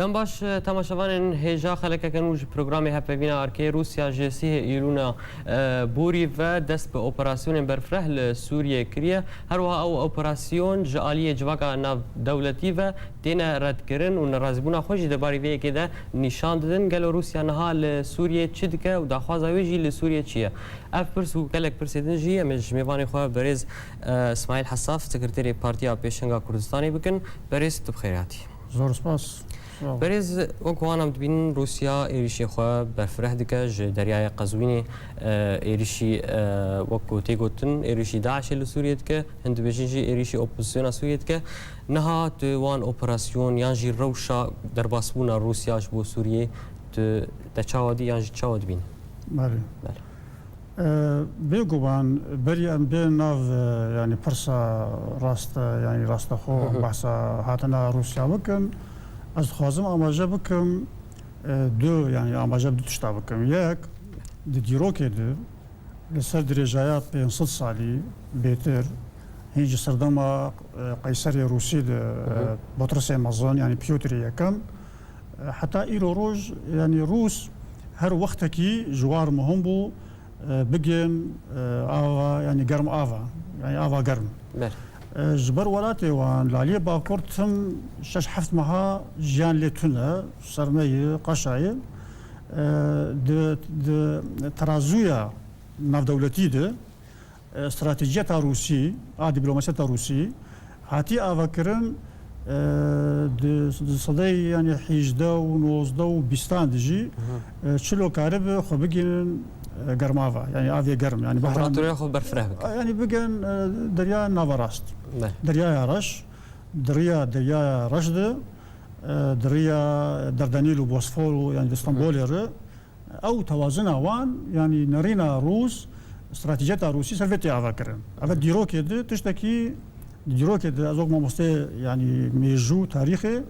دم باش تماشاوان هجا خلک کنوج پروگرامی هفوینا ارکی روسیا جسی ایلونا بوری و دست به اپراسیون برفره لسوریه کریه هر وها او اپراسیون جالی جواکا ناو دولتی و دین رد کرن و نرازبونا خوشی دباری وی که ده نشان دادن گل روسیا نها لسوریه چی دکه و دخوازاوی جی لسوریه چیه اف پرسو کلک پرسیدن جی امش میوانی خواه برز اسماعیل حصاف سکرتری پارتیا پیشنگا کردستانی بکن برز تو بخیراتی زور سپاس برز وكوانم تبين روسيا إيريشي خوا برفره دكاج درياء قزويني إيريشي وكو تيغوتن إيريشي داعش لسوريا دكا هند بيجيجي إيريشي أوبوزيسيون سوريا دكا نها توان أوبراسيون يانجي روشا درباسبونا روسيا جبو سوريا تشاودي يانجي تشاود بين بله بيجوان بري ام بين ناف يعني برسا راست يعني راست خو بحثا هاتنا روسيا بكم از خوازم آماجه بکم دو يعني آماجه بدو تشتا بکم یک دی دیروکه دو لسر درجایات 500 سالی بهتر هیچ سردما قیصر روسی ده بطرس امازون يعني بيوتر یکم حتى ایرو روز يعني روس هر وقت کی جوار مهم بو بگن آوا يعني گرم آوا يعني آوا گرم جبر ولاتي وان لالي باكورت تم شش حفت مها جيان لتونه سرمي قشاي د ترازويا ناف دولتي ده استراتيجيه روسي دبلوماسيه روسي هاتي افكرن د صدي يعني حيجده ونوزده وبستان دجي شلو كارب خو بگين گرماوا يعني آوی گرم يعني امپراتوریا خو برفره يعني بگن دریا ناوراست دریا رش دریا رشد دریا دردنيل وبوسفور يعني اسطنبول او توازن وان يعني نرينا روس استراتيجيه روسي سلفتي افكرن اف ديروكي تشتكي ديروكي ازوق مستي يعني ميجو تاريخي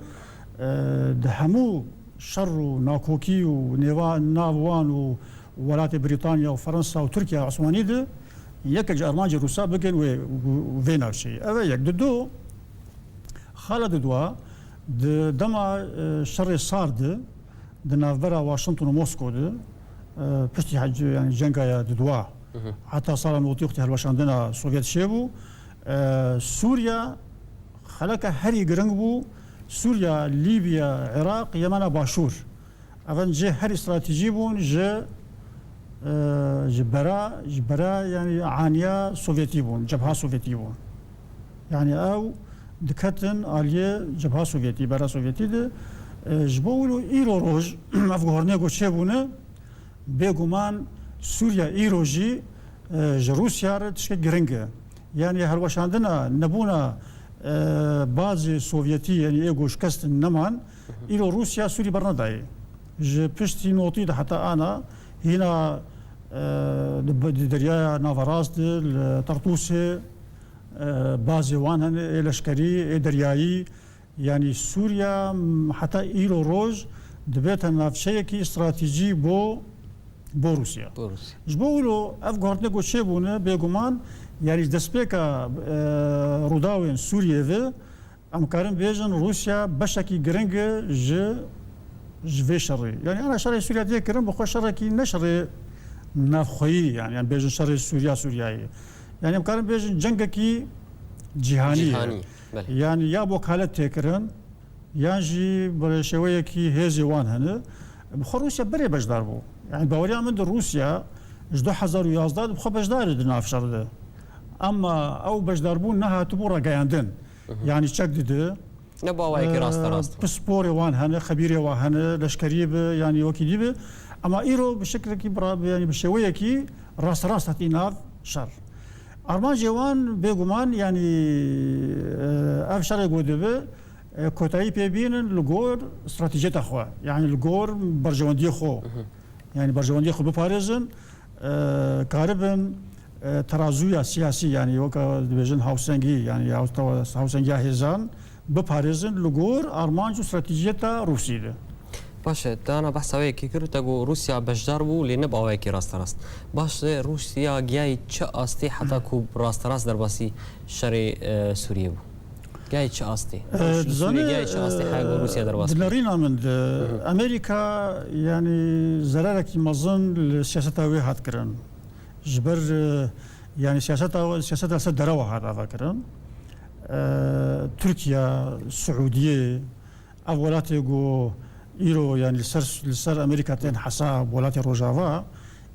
دهمو شر وناكوكي ونيوان نافوان ولات بريطانيا وفرنسا وتركيا عثماني ده يك ارمانجي روسا بكن وفينا شيء اما يك دو خالد دوا دما شر صار ده نافرا واشنطن وموسكو ده بشتي حاج يعني جنگايا دوا حتى صار نوتيختي هلوش عندنا سوفيت شيبو سوريا خلك هري جرنبو سوريا ليبيا العراق يمن باشور افن جه هري استراتيجي بون جه جبرا يعني عانيا سوفيتي بون جبهه سوفيتي بون يعني او دكتن اليه جبهه سوفيتي برا سوفيتي ده جبولو ايرو روج افغورنيغو تشيبونه بيغومان سوريا ايروجي روسيا تشكي جرينجا يعني هلوش عندنا نبونا بازي سوفيتي يعني ايغو شكست نمان ايرو روسيا سوري برناداي بشتي نوتي ده حتى انا هنا دريا نافراست الطرطوسي بازي وان الاشكري درياي يعني سوريا حتى ايرو روج دبيت نافشيكي استراتيجي بو روسيا جبولو افغورتني غوشيبونه بيغومان يعني دسبيكا روداوين سوريا في امكارن بيجن روسيا بشكي جرينج جفي شري يعني انا شري سوريا دي كرم بخو شركي نشري نافخي يعني بيجن شري سورياي يعني امكان بيجن جنگكي جهاني يعني يا وكاله تكرن يانجي برشويه كي هيزي وان هنا بخو روسيا بري بجدار بو يعني باوريا من روسيا جدو حزار ويازداد بخو بجدار دنا في شر اما او بجدار بو نها تبورا قايندن يعني تشك دي نبوايك راست بسبوري وان هنا خبيري وان هنا لشكريب يعني وكيديب اما ايرو بشكل كي يعني بشويه كي راس هتيناف شر ارمان جوان بيغومان يعني اف شر يقودب كوتاي بيبين الجور استراتيجيه اخوا يعني الجور برجواندي خو يعني برجواندي خو بباريزن قاربن ترازويا سياسي يعني وكا ديفيجن هاوسنجي يعني هاوسنجي هيزان بباريزن لغور ارمانجو استراتيجيتا روسي ده باشه دانا بحثاوی کی کرد تگو روسیا بجدار بو لی نباوی کی راست باشه روسیا گیای چه آستی حتی کو راست در باسی شر سوریه بو جاي تش أصلي زاني حاجة روسيا درواس دلارينا من أمريكا يعني زرارك مظن السياسة ويهات كرن جبر يعني سياستها سدروا هذا فكرن تركيا السعودية أولات يقو إيرو يعني لسر أمريكا تين حساب ولات روجافا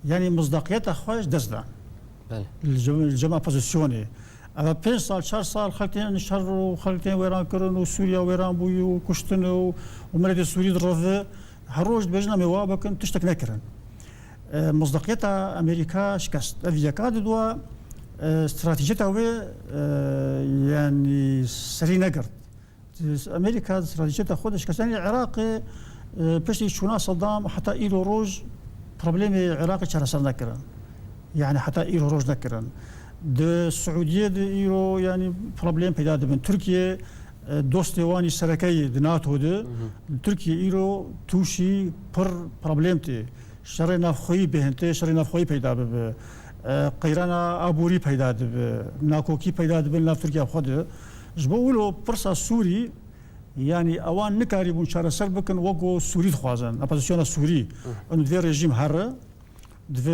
يعني مصداقيتها خواج دزدان الجماعة بوزيسيوني أما 5 سال 4 سال خلتين شر وخلتين ويران كرن وسوريا ويران بوي وكشتن ومرد السوري درفه هروج بجنا موابكن تشتك نكرن مصداقيتها أمريكا شكست أفيا كاد دوا استراتيجيتها وي يعني سري نقرت أمريكا استراتيجيتها خودش كساني العراق بشتي شونا صدام حتى إيرو روج بروبليم العراق شرسر نكرن يعني حتى إيرو روج نكرن السعودية إيرو يعني بروبليم بيدا من تركيا دوستي واني سركي دناتو ده تركيا إيرو توشي بر بروبليمتي شري نافخوي بهنتي شري نافخوي بيدا به قيرانا أبوري بيدا به ناكوكي بيدا به ناف تركيا خود جبولو برسا سوري يعني اوان نكاري بون شار سر بكن وقو سوري خوازن اپوزيسيون سوري انه دي ريجيم هر دي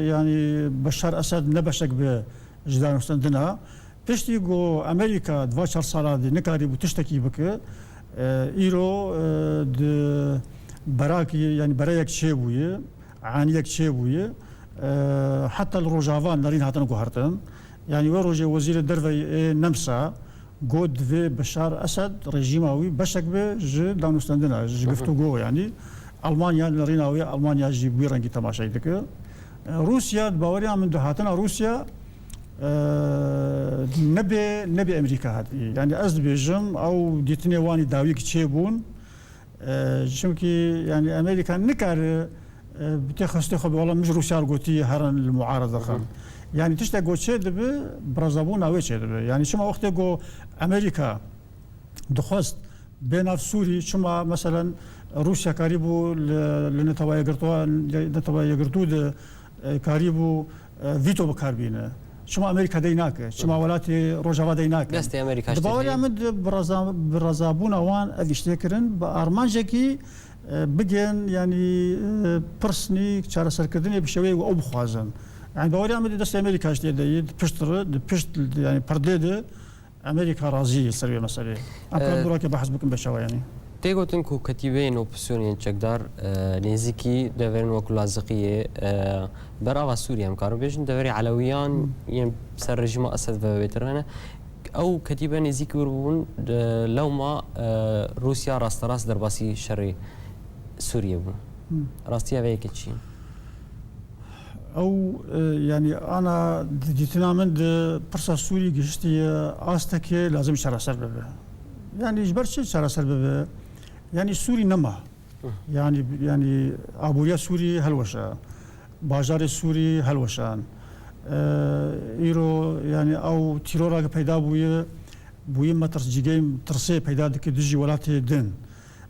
يعني بشار اسد نبشك بجدان وستندنا بيشتي جو امريكا 12 سال دي نكاري بو تشتكي بك ايرو د براكي يعني برايك شيبويه عانيك شيبويه حتى الروجافان نارين هاتن هرتن يعني وروجي وزير الدرفي نمسا قود في بشار اسد رجيماوي بشك به ج دانوستندنا جفتو جو يعني المانيا ناريناوي المانيا جي بيرنجي تماشاي دك روسيا باوريا من دهاتنا روسيا نبي امريكا هذه يعني از بيجم او ديتني واني داويك تشيبون شمكي يعني امريكا نكار بتخستخ والله مش روسيا قوتي هرن المعارضه خان يعني تشتاقو تشي دبي برازابون اوي تشي دبي يعني شما وقت جو امريكا دخست بين سوري شما مثلا روسيا قريبو لنتوا يقرطو قريبو فيتو بكاربينه شما امريكا ديناك شما ولاتي روجافا ديناك دستي امريكا دباوري عمد برازابون اوان اديشتكرن بارمانجكي بجن يعني برسني شارع سركدني بشوي او بخوازن يعني باوري عمد دست امريكا اشتي بشت يعني برديده امريكا راضيه سريه مساله انا دراك بحث بكم بشوا يعني تيغوتن كو كتيبين اوبسيونين تشكدار نيزيكي دفرن وكلازقيه براوا سوريا مكارو بيجن دفري علويان يعني بسر رجيم اسد فبيترنا او كتيبه نيزيكي وربون لو ما روسيا راس درباسي شري سوريا بون راستيا فيك تشي او يعني انا جيتنا من برسا سوري قشتي استكي لازم شرع سببه يعني جبرت شرع سببه يعني سوري نما يعني ابوريا سوري هلوشا باجار سوري هلوشان ايرو يعني او تيرورا پیدا بوي ما ترجيجيم ترسي پیدا دك دجي ولاتي دين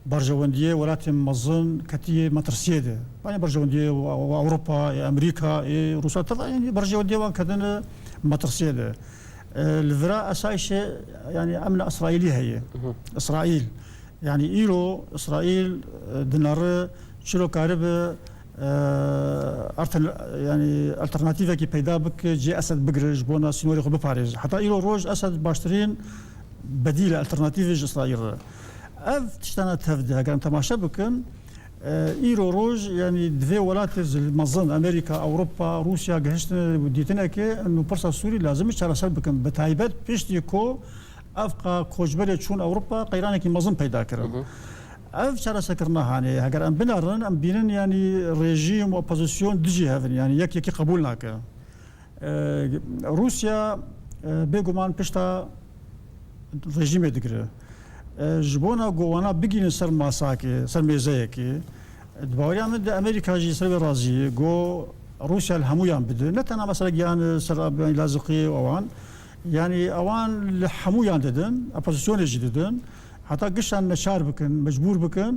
برجوانديه ولاتي مظن كتيه مترسيده يعني برجوانديه واوروبا امريكا روسيا طبعا يعني برجوانديه وكذا مترسيده الفرا اسايش يعني امن اسرائيلي هي اسرائيل يعني ايرو اسرائيل دينار شلو كارب يعني الترناتيفا كي پیدا بك جي اسد بقرج بونا سينوري خو بباريس حتى ايرو روج اسد باشترين بديل الترناتيفا اسرائيل اف تشتنا تفدها كان تماشا بكن ايرو روج يعني دفي ولات المظن امريكا اوروبا روسيا قهشتنا ديتنا كي انه برسا سوري لازم يشترى سبكن بتايبات بيشتيكو افقا كوجبري تشون اوروبا قيرانك مظن پیدا كرن اف شرا سكرنا يعني اگر ام بنارن ام بينن يعني ريجيم اوبوزيسيون دجي هذن يعني يكي قبولناك روسيا بيغمان بيشتا ريجيم دغري جبونا جوانا بيجين سر ماساكي سر ميزاكي دباوريا من امريكا جي سر رازي جو روسيا الهمويان بده نتنا مثلا جان سر لازقي اوان يعني اوان الحمويان ددن اوبوزيسيون جديدن حتى قشان نشار بكن مجبور بكن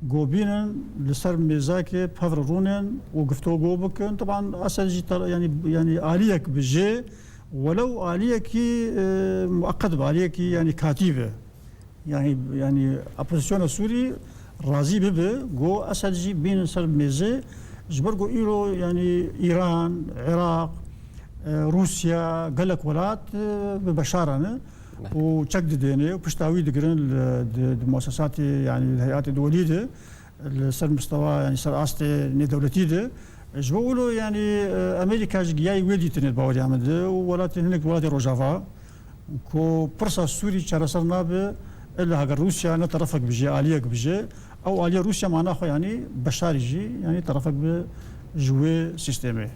جوبينن لسر ميزاكي بفر رونن وقفتو جو بكن طبعا اسل يعني اليك بجي ولو آلية كي مؤقت بآلية كي يعني كاتبة يعني أبوزيسيون السوري راضي به جو أسد جي بين سر ميزة جبرجو إيرو يعني إيران العراق روسيا قالك ولات ببشارنا وشكد ديني وبشتاوي دقرن المؤسسات يعني الهيئات الدولية سر مستوى يعني سر أستي ندولتي ده جبولو يعني أمريكا جاي ولدي تنت باوري عمد ولات هناك ولات روجافا كو برصا السوري شرسرنا به إلا هاجر روسيا أنا طرفك بجي آلية بجي أو آلية روسيا معنا خو يعني بشاري جي يعني طرفك بجوي سيستمي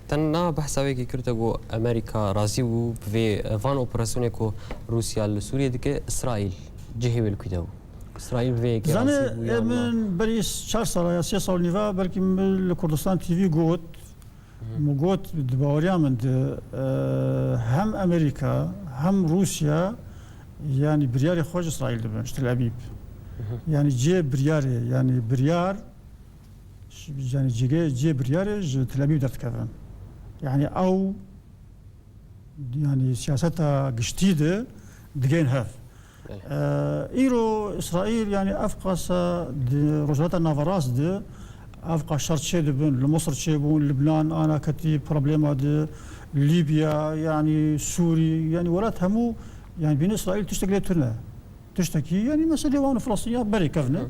تنا بحثاوي كي كرتجو أمريكا رازي و في فان أوبراسيون كو روسيا لسوريا ديك إسرائيل جهة بالكتاب إسرائيل في كي زاني من بريس 4 سال يا 6 سال نيفا بلكي من كردستان تي في قوت مقوت دباوريا من هم أمريكا هم روسيا يعني برياري خوش إسرائيل دبن تل أبيب يعني جي برياري يعني بريار يعني جي برياري تل أبيب درت كذا يعني أو يعني سياستها جديدة دقين هاف إيرو إسرائيل يعني أفقس رجلات النافراس ده أفقا شرط شيء دبن لمصر شيء بون لبنان أنا كتي بروبليما ده ليبيا يعني سوري يعني ولا تهمو يعني بين إسرائيل تشتكي لترنا تشتكي يعني مسألة وان فلسطين بري كفنا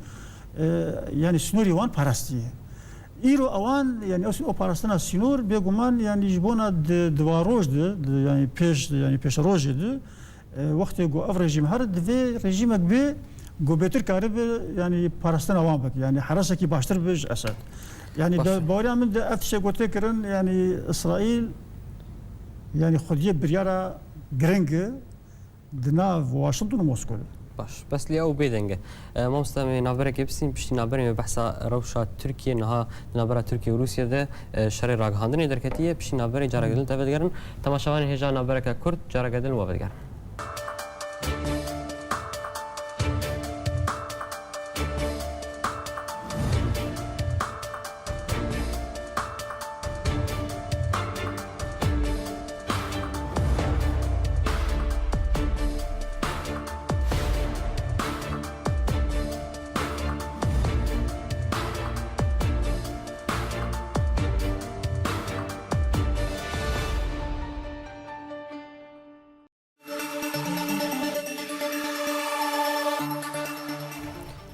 يعني سنوري وان باراستي إيرو أوان يعني أو باراستنا سنور بيجومان يعني يجبونا دواروج ده يعني بيش روج ده وقت جو أف رجيم هرد في رجيمك بي جو بيتر كارب يعني باراستنا وان بك يعني حرسكي باشتر بيج أسد يعني ده بوريا من ده أفشة قلت كرن يعني إسرائيل يعني خديه بريارة جرينج دنا واشنطن وموسكو باش بس لي او بيدنجه ما مستمع نابرك بسين بشتي نابري بحثا روشا تركيا نها نابرا تركيا وروسيا ده شري راغ هاندني دركتيه بشتي نابري جارغدل تبدگرن تماشاوان هجا نابرك كرد جارغدل وبدگرن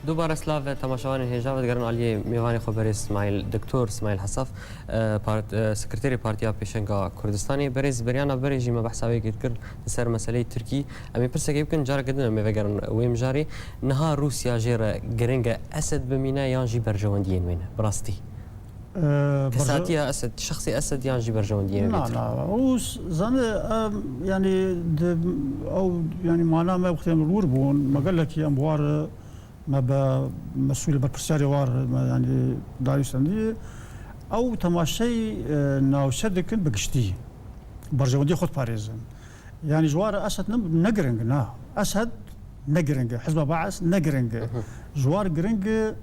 دوباره سلاف تماشاوان هجا و دگرن علی میوانی خبری اسماعیل دکتور اسماعیل حصاف سکرتری پارتیا پیشنگا کردستانی بریز بریانا بریجی ما بحثاوی کرد سر مسئله ترکی امی پرسه که يمكن جارا قدنا میوگرن ویم جاری نها روسیا جیر گرینگ اسد بمینه یان جی برجواندین وینه براستي كساتيا اسد شخصي اسد يعني جي برجواندين لا روس زاني يعني او يعني معناه ما وقت الوربون ما قال لك يا اموار ما مسؤول بالبرساري وار يعني داريستاندي او تماشي ناوشد كن بقشتي برجواندي خد باريس يعني جوار اسد نقرنج نا اسد نقرنج حزب بعث نقرنج جوار قرنج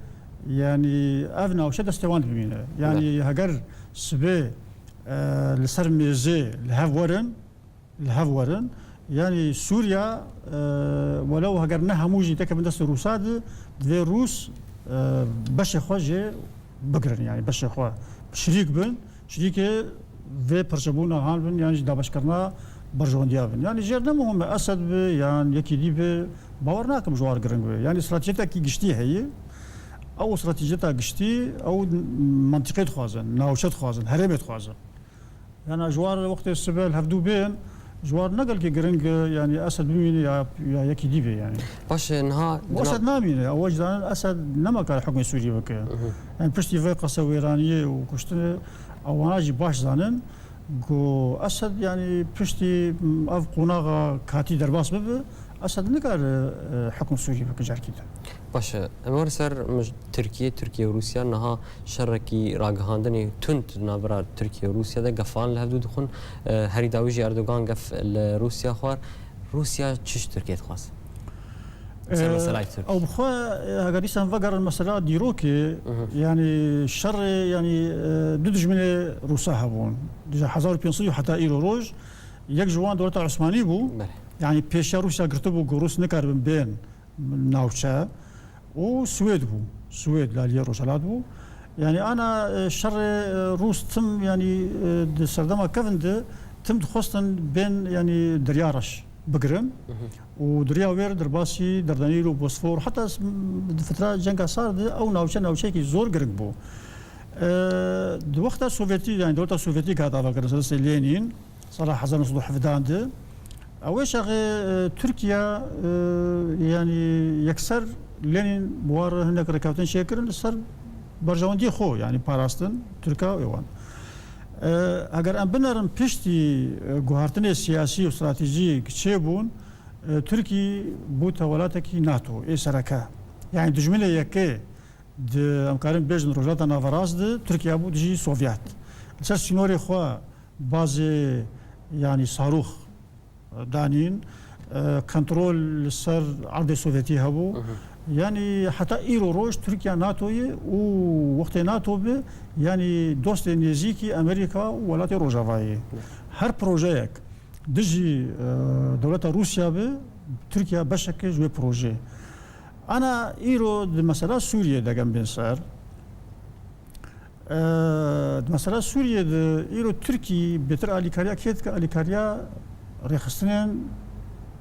يعني افنا وشد استوان بمينه يعني هجر سبي لسر ميزي الهافورن يعني سوريا ولو هجرناها موجي تك من دست روساد ذي روس باش خوجي بقرن يعني باش خو شريك بن شريك في برشبونا هان بن يعني دا باشكرنا برجون ديابن يعني جرنا مهم اسد يعني يكي دي باورناكم جوار قرن يعني استراتيجيتها كي قشتي هي او استراتيجيتها قشتي او منطقه خوازن ناوشت خوازن هرمت خوازن يعني جوار وقت السبال هفدو بين جوار نقل كي قرنج يعني اسد بمين يا يكي ديبي يعني باش نها اسد نامين اول جدان اسد نما كان حكم سوريا وك يعني بشتي في قصه ايرانيه وكشت او ناجي باش زانن جو اسد يعني بشتي اف قناغه كاتي درباس بب اسد نقال حكم سوريا وك جار كده باش امر سر تركيا وروسيا نها شركي راغهاندني تنت نابرا تركيا وروسيا ده قفان لهدو دخون هري داويجي اردوغان قف روسيا خوار روسيا تشش تركيا تخواس او بخوا هاغاريسان فقر المسألة ديروكي يعني الشر يعني دودج من روسا هبون ديجا 1500 حتى ايرو روج یک جوان دولت عثمانی بو يعني پیش روسیا گرفته بو گروس نکردن بین ناوچه و سويد بو سويد لا روجالات بو يعني انا شر روس تم يعني سردما كفند تم خصن بين يعني دريارش بقرم ودريا وير درباسي دردنيل وبوسفور حتى فتره جنگ صار او ناوچه كي زور قرق بو د وقت السوفيتي يعني دولة السوفيتي كانت على كرسي لينين صراحة حزن صدوح فدان أول شيء تركيا يعني يكسر لينين بوار هناك ركابتين شاكر صار برجواندي خو يعني باراستن تركيا ويوان اگر ام بنرم پشتی گوهرتن سیاسی و استراتیجی چه بون ترکی بوت ولاتکی ناتو ای سرکه يعني دجمنه یکی د امکارن بیجن روجات نافراز د ترکیا بود جی سوویت اساس سینوری خو باز يعني صاروخ دانين كنترول سر عرض السوفيتي هبو يعني حتى ايرو روش تركيا ناتوي ووقت ناتو به يعني دوست نزيكي امريكا ولايات روجافاي هر بروجيك دجي دولة روسيا به تركيا بشكل جوي بروجي انا ايرو مثلا سوريا دقم بين صار مثلا سوريا ايرو تركي بتر اليكاريا كيتك اليكاريا ريخستنين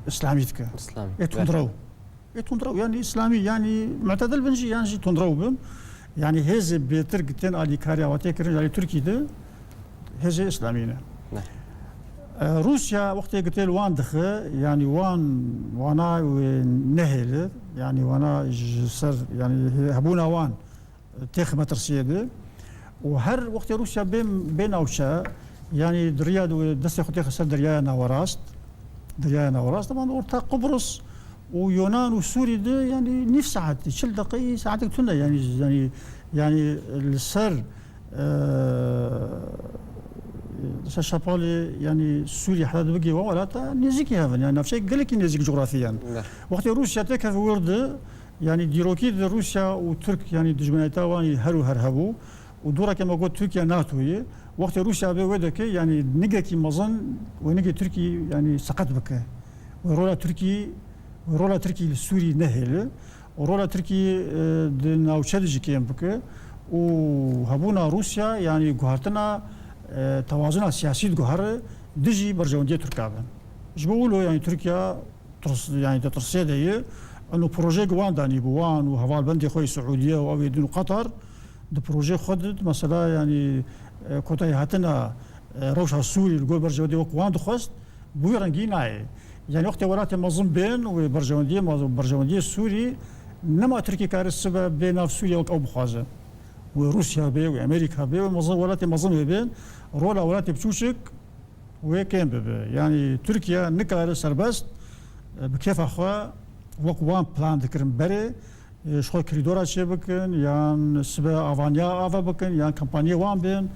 اسلاميتك تندرو يعني اسلامي يعني معتدل بنجي يعني تندرو بن يعني هذا بتر قتين اليكاريا وتكرن يعني تركي ده هذا اسلامينا روسيا وقت قتل وان دخ يعني وانا نهل يعني وانا صار يعني هبونا وان تاخ مترسيده وهر وقت روسيا بين اوشا يعني دريا دست اختي خسر دريا نوراس طبعا ورتا قبرص ويونان وسوري ده يعني نصف ساعة شل دقيقة ساعتك تنا يعني السر شابالي يعني سوريا حدا بقي ولا تا نزيكي هذا يعني نفس الشيء قال لك نزيك جغرافيا وقت روسيا تكف ورد يعني ديروكي روسيا وترك يعني دجمناتا واني هرهبو ودورا كما قلت تركيا ناتوية وقت روسيا بودك يعني نجاكي مظن ونجي تركي يعني سقط بك ورولا تركي السوري نهل ورولا تركي ناوشادجي كيم بك وهبونا روسيا يعني قهرتنا توازن سياسي قهر دجي برجوندية تركابا جبولو يعني تركيا يعني ترسيد هي انه بروجي قوان داني بوان وهوال بندي خوي السعوديه واويدين قطر د بروجي خدت مثلا يعني كوتاي هاتنا روشها السوري الجول برجوندية وقوان دخست بويرنجيناي يعني وقت ولات منظم بين وبرجوندية السوري نما تركي كار السبب بين سوريا او بخازه وروسيا بي وامريكا بي ولات منظم بين رولا ولات بتوشك وكان يعني تركيا نكار سربست بكيف اخوا وقوان بلان ذكرن بري شغل كريدورا شي بكن يعني سبا افانيا افا بكن يعني كامبانيا وان بين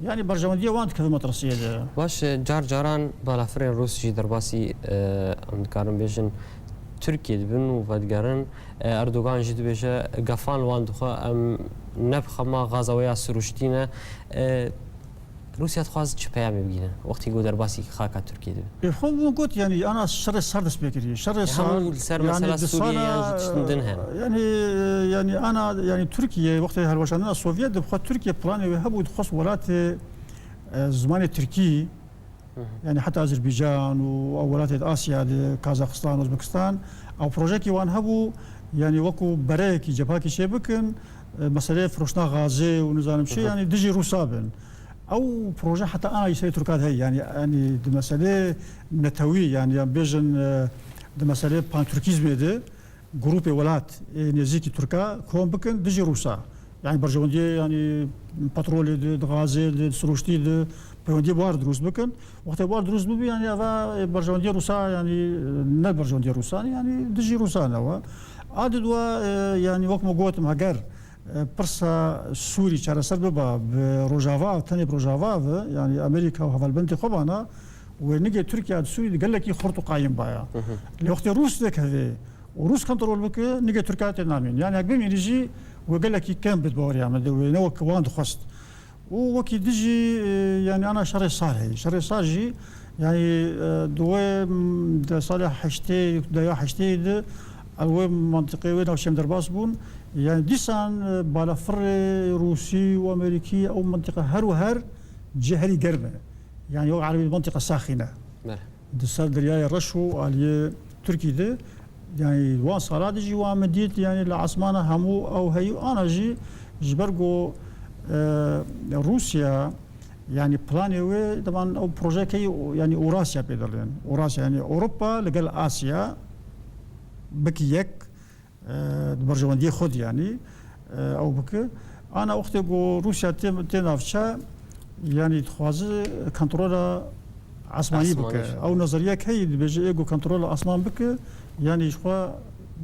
يعني برجوندية وان كذا مترسية باش جاران بالافرين روسي درباسي امكارن بيجن تركيا دبن وفادقارن اردوغان جد بيجا قفان وان دخوا ام نبخما غازويا سروشتينا روسيا تخواز چه پیامی بگیرن وقتی گو درباسی خاکا ترکیه دبن خب قلت يعني انا شر دست بكري شر سر مثلا سوريا تشتندنها يعني انا يعني تركيا وقت هالوشان السوفيت دبخوا تركيا بلان يهبوا تخص ولات زمان التركي يعني حتى اذربيجان وولات اسيا كازاخستان اوزبكستان او بروجيكي وان هبوا يعني وكو بريكي جبهاكي شبكن مساله فروشنا غازي ونظام شيء يعني دجي روسابن او بروجي حتى انا يسوي تركات هي يعني دي مساله نتوي يعني بيجن دي مساله بان تركيزم دي جروب ولات نزيكي تركا كون بكن دجي روسا يعني برجوندي يعني بترول دي غازي دي سروشتي دي برجوندي بوار دروس بكن وقت بوار دروس بي يعني هذا برجوندي روسا يعني نا برجوندي روسا يعني دجي روسا نوا عاد دوا يعني وقت ما قوت مهجر برسا سوري شارع سربا بروجافا تاني بروجافا يعني امريكا وهذا البنت خبانا ونجي تركيا سوري قال لك يخرطوا قايم بايا لوقت روس ذاك هذا وروس كنترول بك نجي تركيا تنامين يعني قبل يجي وقال لك كان بتبور يعمل ونوك وان خست وكي تجي يعني انا شري صار جي يعني دوام صالح حشتي دايا حشتي ده او منطقه وين او شم درباس بون يعني ديسان بالافر روسي وامريكي او منطقه هر وهر جهري قربه يعني هو عربي منطقه ساخنه دسال درياي رشو علي تركي ده يعني وان صالات جي وامديت يعني العاصمه همو او هي انا جي جبرجو روسيا يعني بلاني طبعا او بروجيكي يعني اوراسيا بيدرين اوراسيا يعني اوروبا لقال اسيا بكيك برجواندي خود يعني او بك انا اختي روسيا تنافشا يعني تخوازي كنترول عثماني بك او نظريه كي بيجي ايجو كنترول عثمان بك يعني شو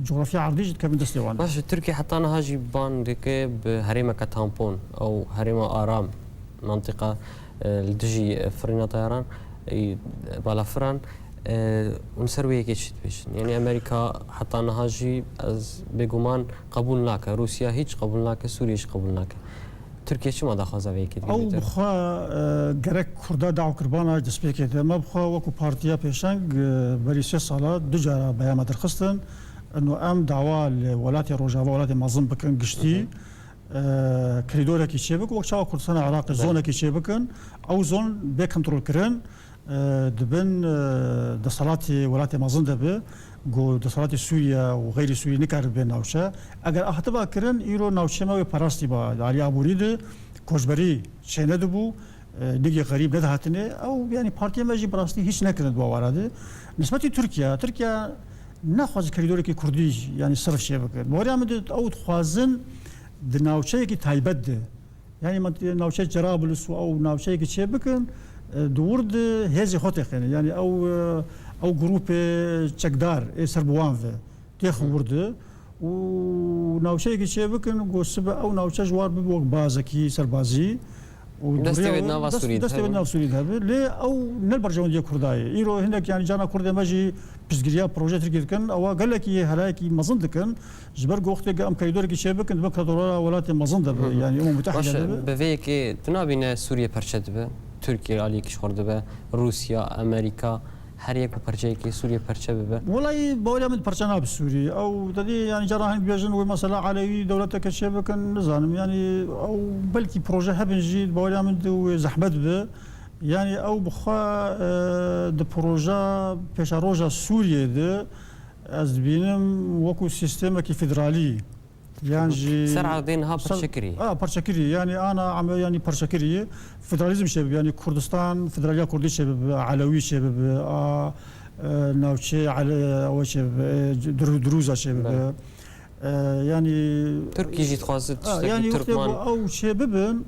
جغرافيا عرضيه كيف دستيوان باش تركيا حتى انا هاجي بان ديك بهريمه كتامبون او هريمه ارام منطقه الدجي فرينا طيران بالا فران ونسروي كيش بيش يعني امريكا حتى انا هاجي از بيجومان قبولناك روسيا هيج قبولناك سوريا هيج قبولناك تركيا شو ما داخل زاويه كده او بخا جرك كردا دعو كربانا دسبيك ما بخا وكو بارتيا بيشانج بري 6 سالات دجا بيان درخستن انه ام دعوه الولايات الروجافا ولايات مازن بكن قشتي كريدورا كي شبك وقت كردستان العراق زونه كي شبكن او زون بكنترول كرن دبن دصلات ولايات مازن دبه جو دصلات سوريا وغير سوريا نكار بين ناوشا اگر احتبا كرن ايرو ناوشا ما باراستي با علي ابوريد كوجبري شندبو دقي غريب ندهتني او يعني بارتي ماجي براستي هيش نكرد بوارده نسبه تركيا ناخذ كريدوري كي كردي يعني صرف شبكه بوريا مد او خوازن د ناوچه کی تایبت ده یعنی من ناوچه جرابلس او ناوچه کی شبکن دورد هزي خوتخن يعني او جروب چکدار سربوان و تخ ورده و ناوچه کی شبکن گوسب او ناوچه جوار بوق بازکی سربازی دستويدنا وسوريد سوريد هذا ليه او نلبرجون دي كرداي ايرو هناك يعني جانا كرد ماجي بزغريا بروجي تركيز كان او قال لك هلاكي مازند كان جبر وقت ام كيدور كي شبك بكره ولات مازند يعني امم متحده بفيك تنابين سوريا برشد تركيا عليك شورد روسيا امريكا هر یک پرچه کی سوریه پرچه ببه والله باولا من پرچنا بسوري او تدي يعني جراهن بيجن ومثلا علوي دولتك الشبكه نظام يعني او بلكي بروجي هبن جيد باولا من زحمت به يعني او بخا د بروجا بيشاروجا سوريا ده از بينم وكو سيستم كي فيدرالي يعني سرعه دينها برشكري برشكري يعني انا عم يعني برشكري فدراليزم شباب يعني كردستان فدراليه كردي شباب علوي شباب ناوشي على او شباب دروزه شباب يعني تركي جيت خاصت يعني تركمان او شباب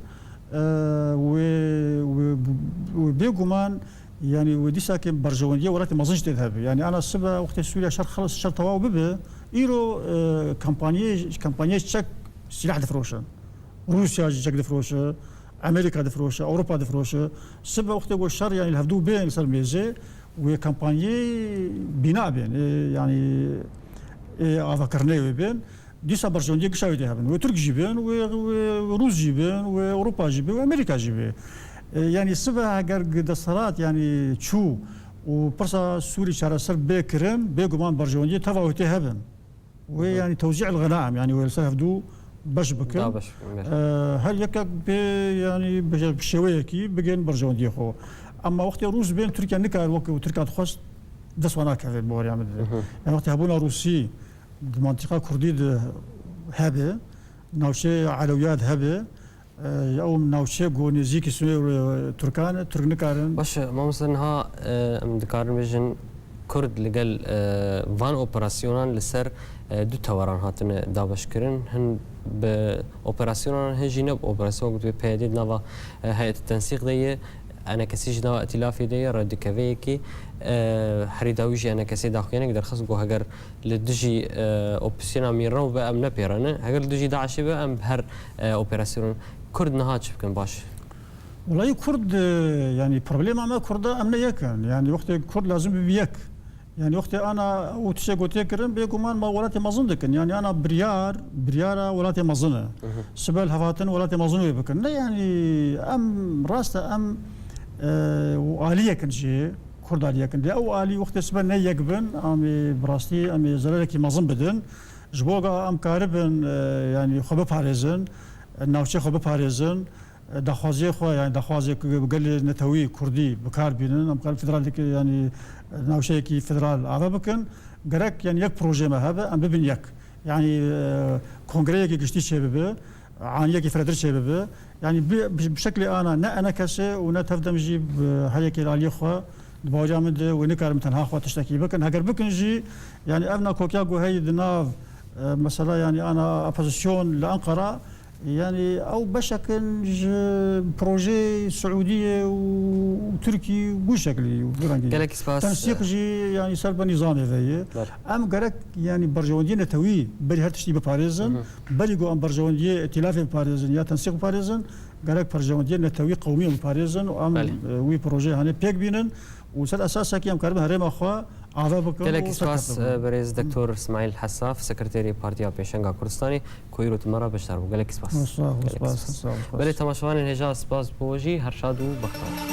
وبيغمان يعني ودي ساكن برجوانيه ولكن ما زنش تذهب يعني انا السبه وقت سوريا شرق خلص الشرط تواو ببه ايرو كامبانيه تشك سلاح دفروشه روسيا تشك دفروشه امريكا دفروشه اوروبا دفروشه السبه وقت الشر يعني الهفدو بين سلميزي وكامبانيه بناء بين يعني افكرني بين ديسا برجوانيه كشاوي دهبن وترك جيبن وروس جيبن واوروبا جيبن وامريكا جيبن يعني سبع قدسرات يعني شو وبرصا سوري شارع سر بكرن بيجومان برجوانية تفاوتي هبن ويعني توزيع الغنائم يعني ويلسافدو باش بكن هل يكاك يعني بشويه كي بجن برجوانية خو اما وقت روس بين تركيا نكار وتركيا تخص دسوانا كافي بور يعني وقت هبونا روسي المنطقة كرديد هبه ناوشي علويات هبه او ناوچه گونیزی سوی ترکان ترک نکارن باش ما مثلا ها دکارن بجن کرد لگل وان اپراسیونان لسر دو توران هاتن دابش کرن هن به اپراسیونان هجینه اپراسیون گوت پیادی نوا هیئت التنسيق دی انا کسی جنا ائتلافی دی رد کوی کی حریداویجی انا کسی داخلینه در خص گو هگر لدجی اپسیون میرو به ام نپیرانه هگر لدجی داعش به ام هر اپراسیون كرد نهاج كان باش والله كرد يعني بروبليم ما كرد امنا يكن يعني وقت كرد لازم بيك يعني وقت انا وتشي قلت كرن بيكمان ما ولاتي مازندكن يعني انا بريارة ولاتي مازنه سبل هفاتن ولاتي مازنه بكن يعني ام راسته ام وآلية كنجي كردالية كندي أو آلي وقت سبنا يقبن أمي براستي أمي زلالك مازن بدن جبوغا أم كاربن يعني خبب باريزن ناوشي خبب باريزن دخوازي خو يعني دخوازي قال نتوي كردي بكار بينن أم قال فدرال يعني ناوشي كي فدرال عربكن قرك يعني يك بروجي ما هذا أم ببن يك يعني كونغري كي قشتي شبابه عن يكي فردر شبابه يعني بشكل أنا كسي ونتفدم جيب هيك الالي خو دبوجا مد ونكرم تنها خو تشتكي بكن هاجر بكن جي يعني أبنا كوكياغو هي دناف مثلا يعني أنا أبوزيسيون لأنقرة يعني أو بشكل بروجي سعودية وتركي وشكلي قالك سباس تنسيق جي يعني سلبا نظامي ذي أم قالك يعني برجواندية نتوي بلي هرتشتي بباريزن بلي جو أم برجواندية ائتلاف بباريزن يا تنسيق بباريزن قالك برجواندية نتوي قومية بباريزن وأم وي بروجي هاني بيك بينن وسال أساسا كي أم كارب هرم أخوا قالك سباس بريز دكتور اسماعيل حساف سكرتيري بارتيا بيشنغا كردستاني كويرو تمرة بشتر قالك سباس سباس بلي تماشوان هجا سباس بوجي هرشادو بختار